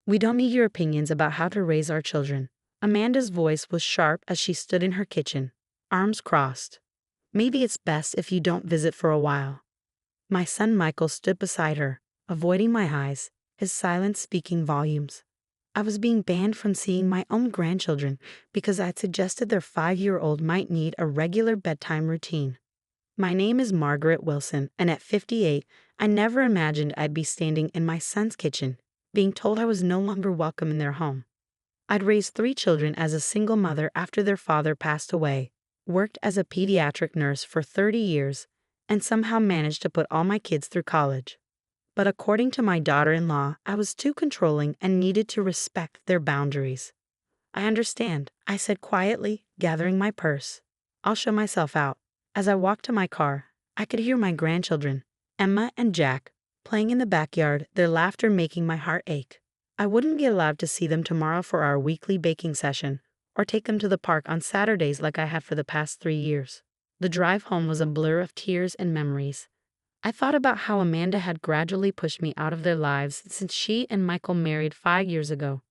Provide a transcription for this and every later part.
We don't need your opinions about how to raise our children. Amanda's voice was sharp as she stood in her kitchen, arms crossed. Maybe it's best if you don't visit for a while. My son Michael stood beside her, avoiding my eyes, his silence speaking volumes. I was being banned from seeing my own grandchildren because I'd suggested their 5-year-old might need a regular bedtime routine. My name is Margaret Wilson, and at 58, I never imagined I'd be standing in my son's kitchen, being told I was no longer welcome in their home. I'd raised 3 children as a single mother after their father passed away, worked as a pediatric nurse for 30 years, and somehow managed to put all my kids through college. But according to my daughter-in-law, I was too controlling and needed to respect their boundaries. I understand, I said quietly, gathering my purse. I'll show myself out. As I walked to my car, I could hear my grandchildren, Emma and Jack, playing in the backyard, their laughter making my heart ache. I wouldn't be allowed to see them tomorrow for our weekly baking session, or take them to the park on Saturdays like I had for the past 3 years. The drive home was a blur of tears and memories. I thought about how Amanda had gradually pushed me out of their lives since she and Michael married 5 years ago.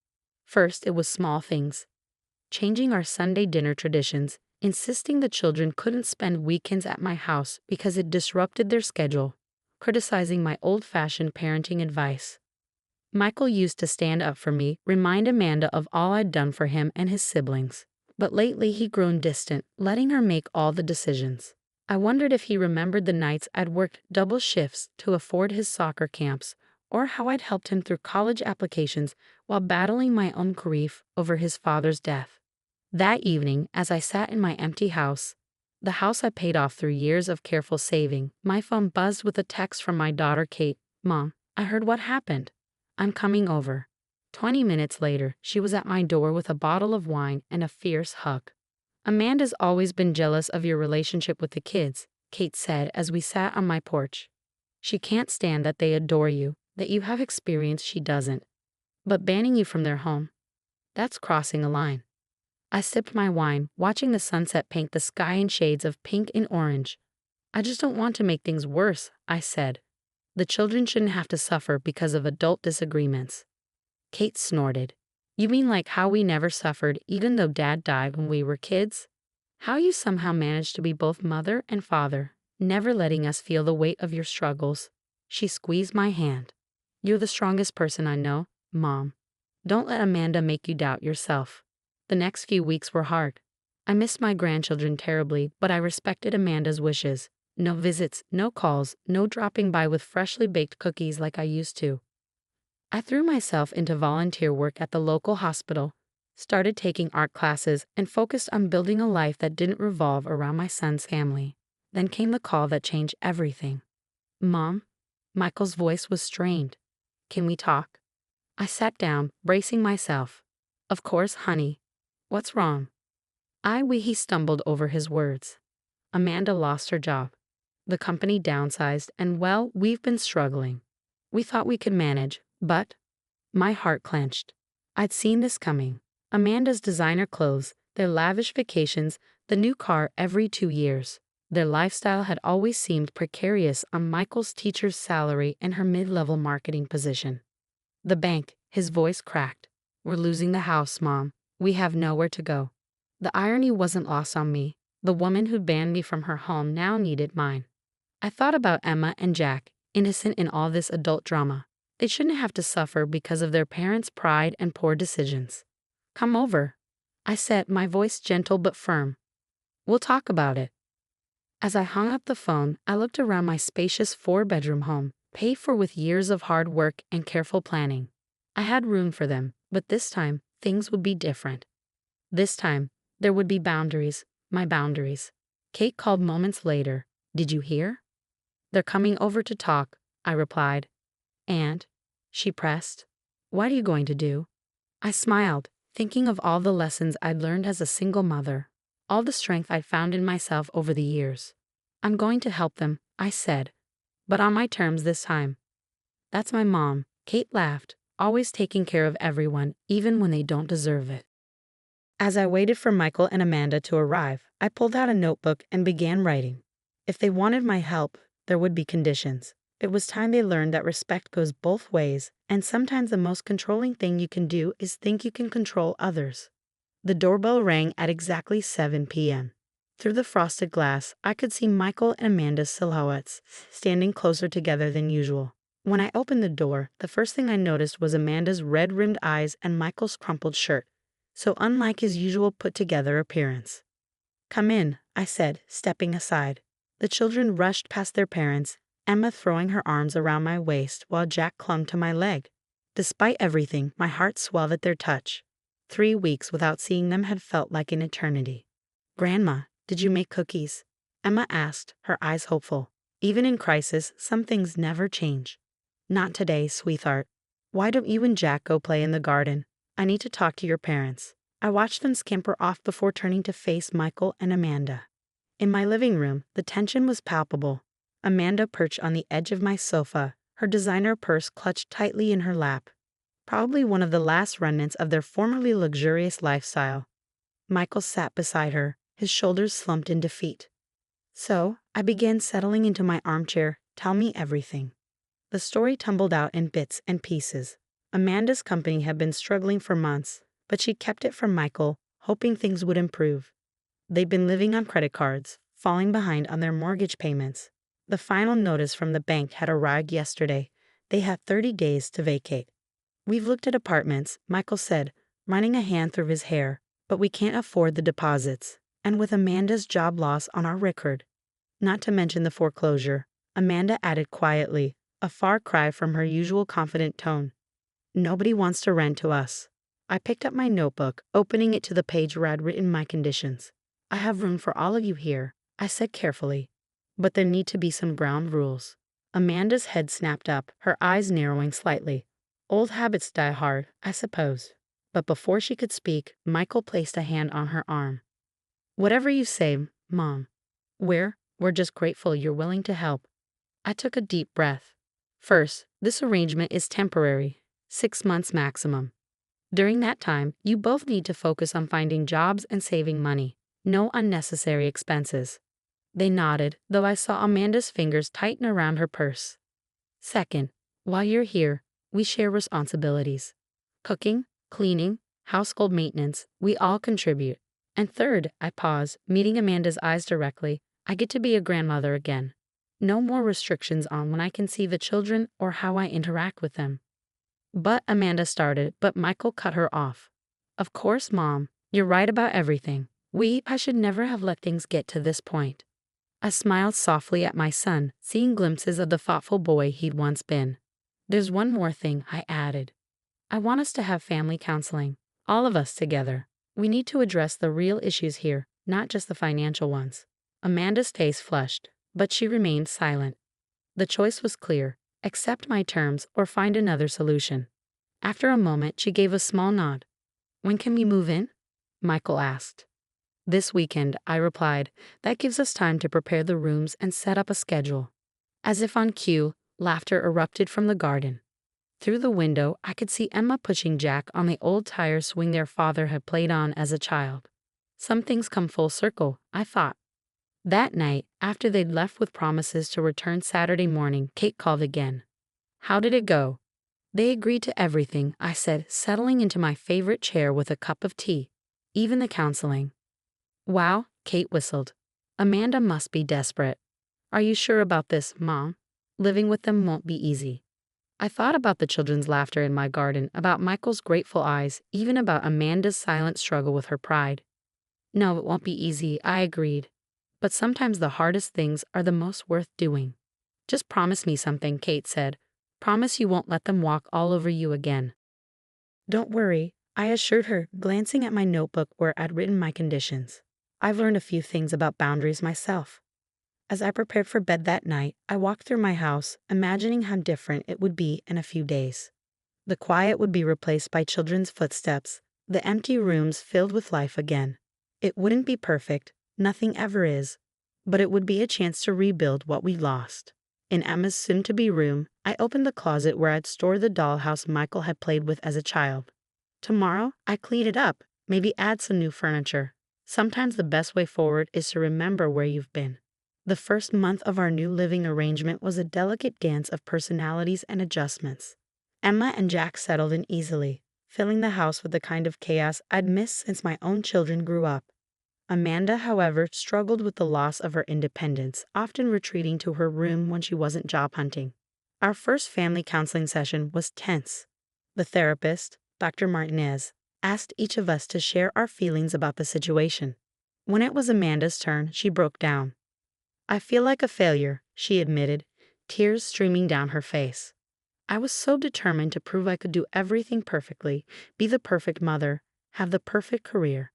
First, it was small things. Changing our Sunday dinner traditions, insisting the children couldn't spend weekends at my house because it disrupted their schedule, criticizing my old-fashioned parenting advice. Michael used to stand up for me, remind Amanda of all I'd done for him and his siblings. But lately he'd grown distant, letting her make all the decisions. I wondered if he remembered the nights I'd worked double shifts to afford his soccer camps, or how I'd helped him through college applications while battling my own grief over his father's death. That evening, as I sat in my empty house, the house I paid off through years of careful saving, my phone buzzed with a text from my daughter Kate. "Mom, I heard what happened. I'm coming over." 20 minutes later, she was at my door with a bottle of wine and a fierce hug. "Amanda's always been jealous of your relationship with the kids," Kate said as we sat on my porch. "She can't stand that they adore you, that you have experience she doesn't. But banning you from their home, that's crossing a line." I sipped my wine, watching the sunset paint the sky in shades of pink and orange. "I just don't want to make things worse," I said. "The children shouldn't have to suffer because of adult disagreements." Kate snorted. "You mean like how we never suffered even though Dad died when we were kids? How you somehow managed to be both mother and father, never letting us feel the weight of your struggles." She squeezed my hand. "You're the strongest person I know, Mom. Don't let Amanda make you doubt yourself." The next few weeks were hard. I missed my grandchildren terribly, but I respected Amanda's wishes. No visits, no calls, no dropping by with freshly baked cookies like I used to. I threw myself into volunteer work at the local hospital, started taking art classes, and focused on building a life that didn't revolve around my son's family. Then came the call that changed everything. "Mom?" Michael's voice was strained. "Can we talk?" I sat down, bracing myself. "Of course, honey. What's wrong?" He stumbled over his words. "Amanda lost her job. The company downsized, and well, we've been struggling. We thought we could manage, but..." My heart clenched. I'd seen this coming. Amanda's designer clothes, their lavish vacations, the new car every 2 years. Their lifestyle had always seemed precarious on Michael's teacher's salary and her mid-level marketing position. "The bank," his voice cracked. "We're losing the house, Mom. We have nowhere to go." The irony wasn't lost on me. The woman who banned me from her home now needed mine. I thought about Emma and Jack, innocent in all this adult drama. They shouldn't have to suffer because of their parents' pride and poor decisions. "Come over," I said, my voice gentle but firm. "We'll talk about it." As I hung up the phone, I looked around my spacious 4-bedroom home, paid for with years of hard work and careful planning. I had room for them, but this time, things would be different. This time, there would be boundaries, my boundaries. Kate called moments later. "Did you hear?" "They're coming over to talk," I replied. "And?" she pressed. "What are you going to do?" I smiled, thinking of all the lessons I'd learned as a single mother, all the strength I'd found in myself over the years. "I'm going to help them," I said, "but on my terms this time." "That's my mom," Kate laughed, "always taking care of everyone, even when they don't deserve it." As I waited for Michael and Amanda to arrive, I pulled out a notebook and began writing. If they wanted my help, there would be conditions. It was time they learned that respect goes both ways, and sometimes the most controlling thing you can do is think you can control others. The doorbell rang at exactly 7 p.m. Through the frosted glass, I could see Michael and Amanda's silhouettes, standing closer together than usual. When I opened the door, the first thing I noticed was Amanda's red-rimmed eyes and Michael's crumpled shirt, so unlike his usual put-together appearance. "Come in," I said, stepping aside. The children rushed past their parents, Emma throwing her arms around my waist while Jack clung to my leg. Despite everything, my heart swelled at their touch. 3 weeks without seeing them had felt like an eternity. "Grandma, did you make cookies?" Emma asked, her eyes hopeful. Even in crisis, some things never change. "Not today, sweetheart. Why don't you and Jack go play in the garden? I need to talk to your parents." I watched them scamper off before turning to face Michael and Amanda. In my living room, the tension was palpable. Amanda perched on the edge of my sofa, her designer purse clutched tightly in her lap. Probably one of the last remnants of their formerly luxurious lifestyle. Michael sat beside her, his shoulders slumped in defeat. So, I began settling into my armchair. "Tell me everything." The story tumbled out in bits and pieces. Amanda's company had been struggling for months, but she kept it from Michael, hoping things would improve. They'd been living on credit cards, falling behind on their mortgage payments. The final notice from the bank had arrived yesterday. They had 30 days to vacate. "We've looked at apartments," Michael said, running a hand through his hair, "but we can't afford the deposits. And with Amanda's job loss on our record. Not to mention the foreclosure," Amanda added quietly, a far cry from her usual confident tone. "Nobody wants to rent to us." I picked up my notebook, opening it to the page where I'd written my conditions. "I have room for all of you here," I said carefully. "But there need to be some ground rules." Amanda's head snapped up, her eyes narrowing slightly. "Old habits die hard, I suppose." But before she could speak, Michael placed a hand on her arm. "Whatever you say, Mom. We're just grateful you're willing to help." I took a deep breath. "First, this arrangement is temporary, 6 months maximum. During that time, you both need to focus on finding jobs and saving money. No unnecessary expenses." They nodded, though I saw Amanda's fingers tighten around her purse. "Second, while you're here, we share responsibilities. Cooking, cleaning, household maintenance, we all contribute. And third," I paused, meeting Amanda's eyes directly, "I get to be a grandmother again. No more restrictions on when I can see the children or how I interact with them." But Amanda started, but Michael cut her off. "Of course, Mom, you're right about everything. I should never have let things get to this point." I smiled softly at my son, seeing glimpses of the thoughtful boy he'd once been. "There's one more thing," I added. "I want us to have family counseling, all of us together. We need to address the real issues here, not just the financial ones." Amanda's face flushed, but she remained silent. The choice was clear: accept my terms or find another solution. After a moment, she gave a small nod. "When can we move in?" Michael asked. "This weekend," I replied. "That gives us time to prepare the rooms and set up a schedule." As if on cue, laughter erupted from the garden. Through the window, I could see Emma pushing Jack on the old tire swing their father had played on as a child. Some things come full circle, I thought. That night, after they'd left with promises to return Saturday morning, Kate called again. "How did it go?" "They agreed to everything," I said, settling into my favorite chair with a cup of tea. "Even the counseling." "Wow," Kate whistled. "Amanda must be desperate." "Are you sure about this, Mom? Living with them won't be easy." I thought about the children's laughter in my garden, about Michael's grateful eyes, even about Amanda's silent struggle with her pride. "No, it won't be easy," I agreed. "But sometimes the hardest things are the most worth doing." "Just promise me something," Kate said. "Promise you won't let them walk all over you again." "Don't worry," I assured her, glancing at my notebook where I'd written my conditions. "I've learned a few things about boundaries myself." As I prepared for bed that night, I walked through my house, imagining how different it would be in a few days. The quiet would be replaced by children's footsteps, the empty rooms filled with life again. It wouldn't be perfect, nothing ever is, but it would be a chance to rebuild what we lost. In Emma's soon-to-be room, I opened the closet where I'd stored the dollhouse Michael had played with as a child. Tomorrow, I clean it up, maybe add some new furniture. Sometimes the best way forward is to remember where you've been. The first month of our new living arrangement was a delicate dance of personalities and adjustments. Emma and Jack settled in easily, filling the house with the kind of chaos I'd missed since my own children grew up. Amanda, however, struggled with the loss of her independence, often retreating to her room when she wasn't job hunting. Our first family counseling session was tense. The therapist, Dr. Martinez, asked each of us to share our feelings about the situation. When it was Amanda's turn, she broke down. "I feel like a failure," she admitted, tears streaming down her face. "I was so determined to prove I could do everything perfectly, be the perfect mother, have the perfect career.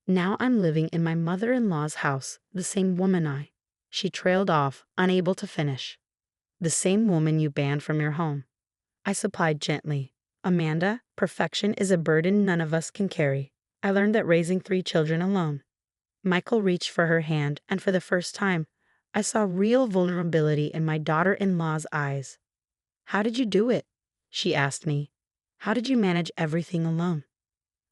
Now I'm living in my mother-in-law's house, the same woman She trailed off, unable to finish. "The same woman you banned from your home," I supplied gently. "Amanda, perfection is a burden none of us can carry. I learned that raising 3 children alone." Michael reached for her hand, and for the first time, I saw real vulnerability in my daughter-in-law's eyes. "How did you do it?" she asked me. "How did you manage everything alone?"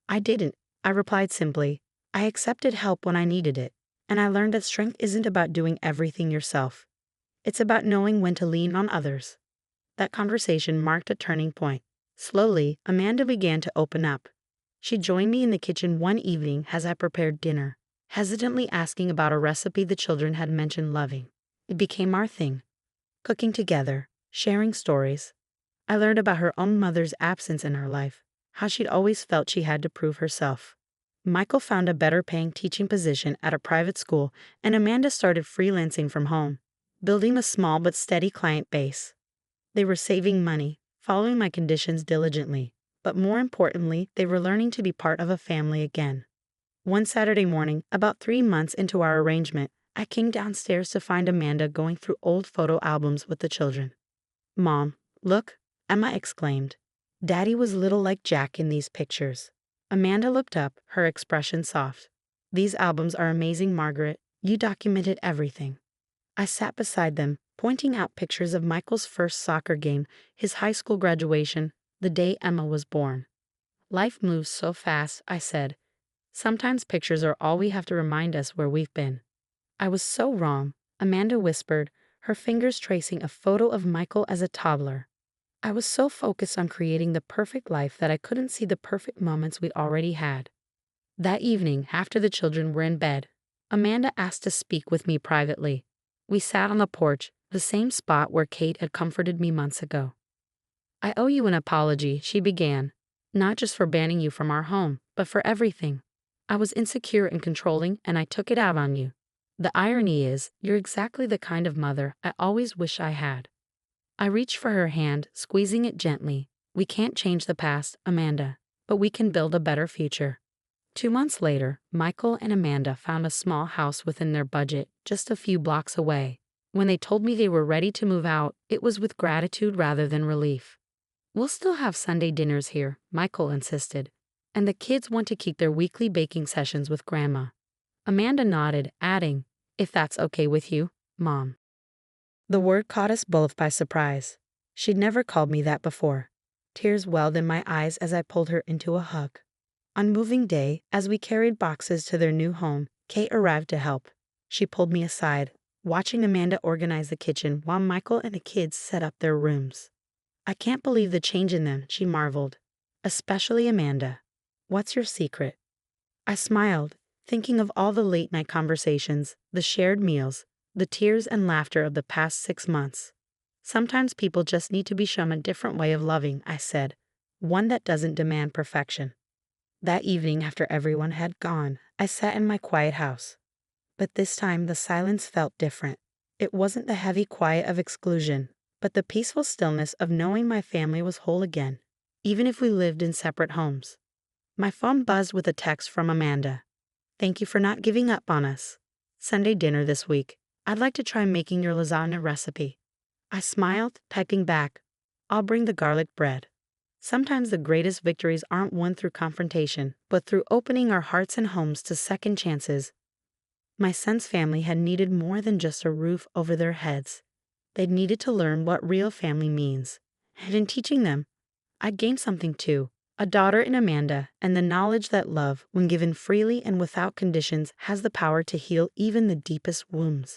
"I didn't," I replied simply. "I accepted help when I needed it, and I learned that strength isn't about doing everything yourself. It's about knowing when to lean on others." That conversation marked a turning point. Slowly, Amanda began to open up. She joined me in the kitchen one evening as I prepared dinner, hesitantly asking about a recipe the children had mentioned loving. It became our thing, cooking together, sharing stories. I learned about her own mother's absence in her life, how she'd always felt she had to prove herself. Michael found a better paying teaching position at a private school, and Amanda started freelancing from home, building a small but steady client base. They were saving money, following my conditions diligently, but more importantly, they were learning to be part of a family again. One Saturday morning, about 3 months into our arrangement, I came downstairs to find Amanda going through old photo albums with the children. "Mom, look," Emma exclaimed. "Daddy was little like Jack in these pictures." Amanda looked up, her expression soft. "These albums are amazing, Margaret. You documented everything." I sat beside them, pointing out pictures of Michael's first soccer game, his high school graduation, the day Emma was born. "Life moves so fast," I said. "Sometimes pictures are all we have to remind us where we've been." "I was so wrong," Amanda whispered, her fingers tracing a photo of Michael as a toddler. "I was so focused on creating the perfect life that I couldn't see the perfect moments we already had." That evening, after the children were in bed, Amanda asked to speak with me privately. We sat on the porch, the same spot where Kate had comforted me months ago. "I owe you an apology," she began, "not just for banning you from our home, but for everything. I was insecure and controlling, and I took it out on you. The irony is, you're exactly the kind of mother I always wish I had." I reached for her hand, squeezing it gently. "We can't change the past, Amanda, but we can build a better future." 2 months later, Michael and Amanda found a small house within their budget, just a few blocks away. When they told me they were ready to move out, it was with gratitude rather than relief. "We'll still have Sunday dinners here," Michael insisted, "and the kids want to keep their weekly baking sessions with Grandma." Amanda nodded, adding, "If that's okay with you, Mom." The word caught us both by surprise. She'd never called me that before. Tears welled in my eyes as I pulled her into a hug. On moving day, as we carried boxes to their new home, Kate arrived to help. She pulled me aside, watching Amanda organize the kitchen while Michael and the kids set up their rooms. "I can't believe the change in them," she marveled. "Especially Amanda. What's your secret?" I smiled, thinking of all the late-night conversations, the shared meals, the tears and laughter of the past 6 months. "Sometimes people just need to be shown a different way of loving," I said, "one that doesn't demand perfection." That evening, after everyone had gone, I sat in my quiet house. But this time the silence felt different. It wasn't the heavy quiet of exclusion, but the peaceful stillness of knowing my family was whole again, even if we lived in separate homes. My phone buzzed with a text from Amanda. "Thank you for not giving up on us. Sunday dinner this week. I'd like to try making your lasagna recipe." I smiled, typing back, "I'll bring the garlic bread." Sometimes the greatest victories aren't won through confrontation, but through opening our hearts and homes to second chances. My son's family had needed more than just a roof over their heads. They'd needed to learn what real family means. And in teaching them, I gained something too, a daughter in Amanda, and the knowledge that love, when given freely and without conditions, has the power to heal even the deepest wounds.